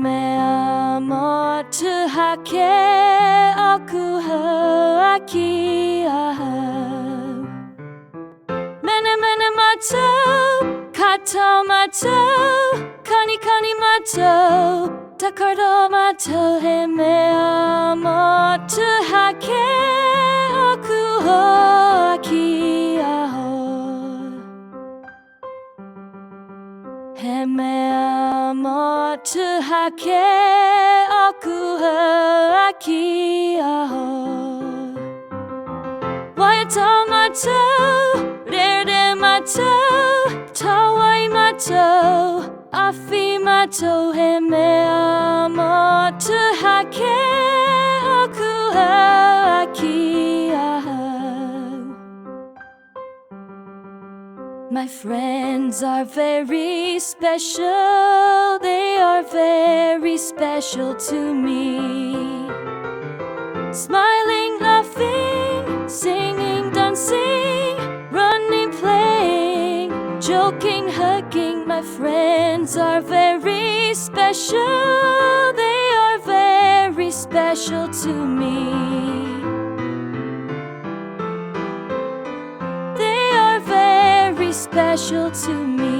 mea motuhake oku haaki ahau. Mene mene mātou, katoa mātou, kani kani mātou, takarado mātou, he mea motuhake oku haaki ahau. He mea motuhake oku haaki ahau. Waiata mātou, rere mātou, tawai mātou, awhi mātou, he mea motuhake oku haaki ahau. My friends are very special, they are very special to me. Smiling, laughing, singing, dancing, running, playing, joking, hugging. My friends are very special, they are very special to me. They are very special to me.